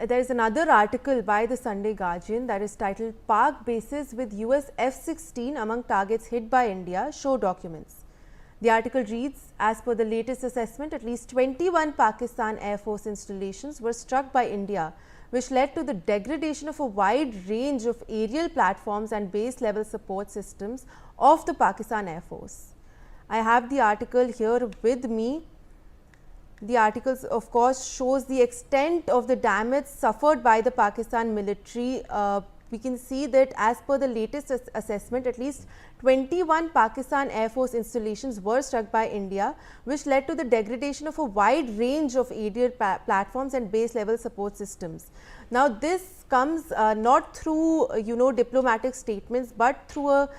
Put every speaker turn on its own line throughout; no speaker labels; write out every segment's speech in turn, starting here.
there is another article by the Sunday Guardian that is titled Pak Bases with US F-16 among targets hit by India, show documents. The article reads, as per the latest assessment, at least 21 Pakistan Air Force installations were struck by India, which led to the degradation of a wide range of aerial platforms and base level support systems of the Pakistan Air Force. I have the article here with me. The article, of course, shows the extent of the damage suffered by the Pakistan military. We can see that as per the latest assessment, at least 21 Pakistan Air Force installations were struck by India, which led to the degradation of a wide range of aerial platforms and base level support systems. Now, this comes not through diplomatic statements, but through a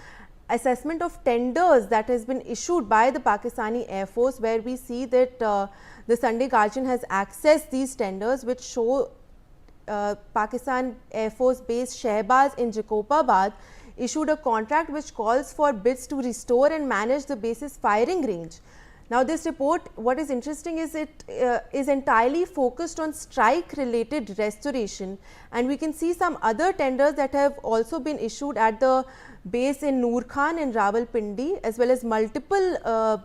assessment of tenders that has been issued by the Pakistani Air Force, where we see that the Sunday Guardian has accessed these tenders, which show Pakistan Air Force base Shehbaz in Jacobabad issued a contract which calls for bids to restore and manage the base's firing range. Now, this report, what is interesting is it is entirely focused on strike related restoration, and we can see some other tenders that have also been issued at the base in Noor Khan in Rawalpindi, as well as multiple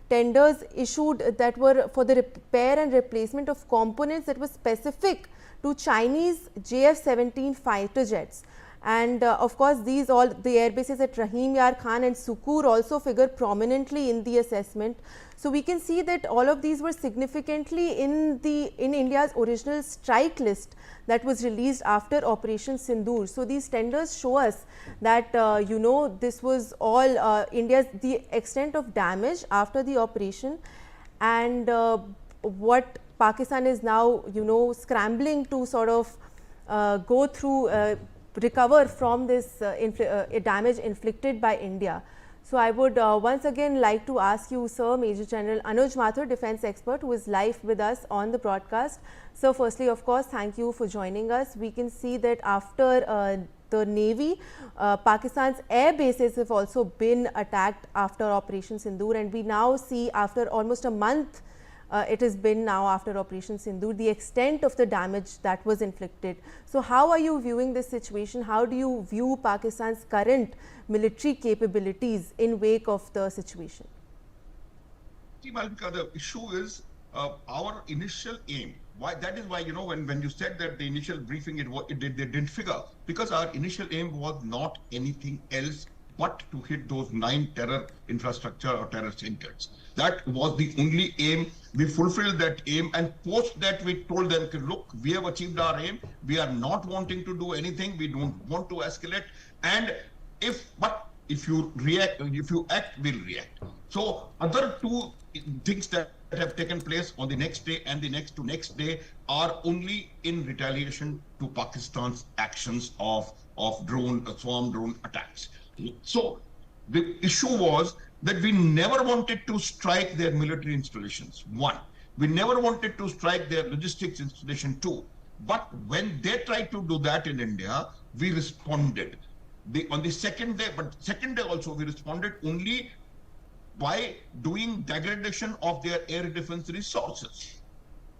tenders issued that were for the repair and replacement of components that were specific to Chinese JF-17 fighter jets. And of course, these all the air bases at Rahim Yar Khan and Sukur also figure prominently in the assessment. So we can see that all of these were significantly in India's original strike list that was released after Operation Sindoor. So these tenders show us that this was all the extent of damage after the operation, and what Pakistan is now scrambling to sort of go through. Recover from this damage inflicted by India. So I would once again like to ask you, Sir, Major General Anuj Mathur, defense expert, who is live with us on the broadcast. So firstly, of course, thank you for joining us. We can see that after the Navy, Pakistan's air bases have also been attacked after Operation Sindoor, and we now see after almost a month it has been now after Operation Sindoor, the extent of the damage that was inflicted. So how are you viewing this situation? How do you view Pakistan's current military capabilities in wake of the situation?
See, Malvika, the issue is our initial aim. That is why, when you said that the initial briefing, they didn't figure, because our initial aim was not anything else but to hit those 9 terror infrastructure or terror centers. That was the only aim. We fulfilled that aim, and post that we told them, look, we have achieved our aim. We are not wanting to do anything. We don't want to escalate. And if you react, if you act, we'll react. So other 2 things that have taken place on the next day and the next day are only in retaliation to Pakistan's actions of swarm drone attacks. So the issue was that we never wanted to strike their military installations, 1. We never wanted to strike their logistics installation, 2. But when they tried to do that in India, we responded. On the second day also, we responded only by doing degradation of their air defense resources.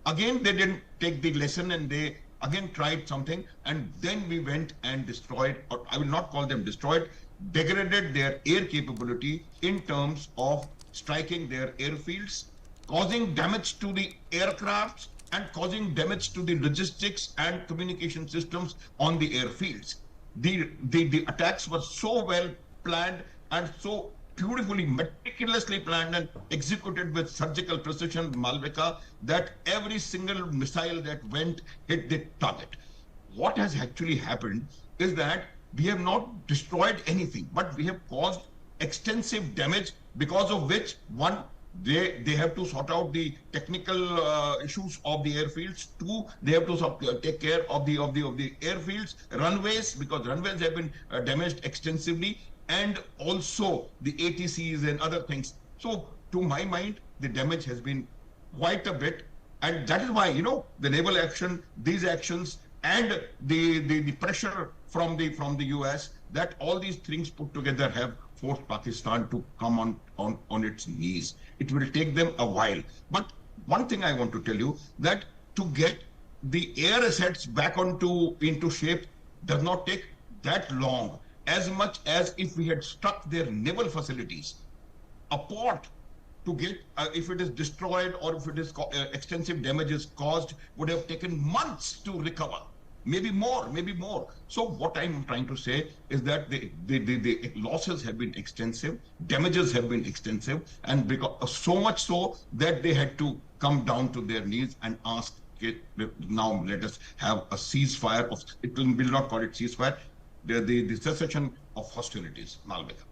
Again, they didn't take the lesson, and they again tried something, and then we went and destroyed, or I will not call them destroyed, degraded their air capability in terms of striking their airfields, causing damage to the aircrafts and causing damage to the logistics and communication systems on the airfields. The attacks were so well planned and so beautifully, meticulously planned and executed with surgical precision, Malvika, that every single missile that went hit the target. What has actually happened is that we have not destroyed anything, but we have caused extensive damage, because of which, 1, they have to sort out the technical issues of the airfields. 2, they have to take care of the airfields, runways, because runways have been damaged extensively, and also the ATCs and other things. So to my mind, the damage has been quite a bit, and that is why the naval action, these actions, and the pressure from the US, that all these things put together have forced Pakistan to come on its knees. It will take them a while. But one thing I want to tell you, that to get the air assets back into shape does not take that long, as much as if we had struck their naval facilities. A port to get, if it is destroyed or if it is extensive damages caused, would have taken months to recover. Maybe more, maybe more. So what I'm trying to say is that the losses have been extensive, damages have been extensive, and because, so much so that they had to come down to their knees and ask, okay, now let us have a ceasefire of, it will not call it ceasefire, the cessation of hostilities. Malvika.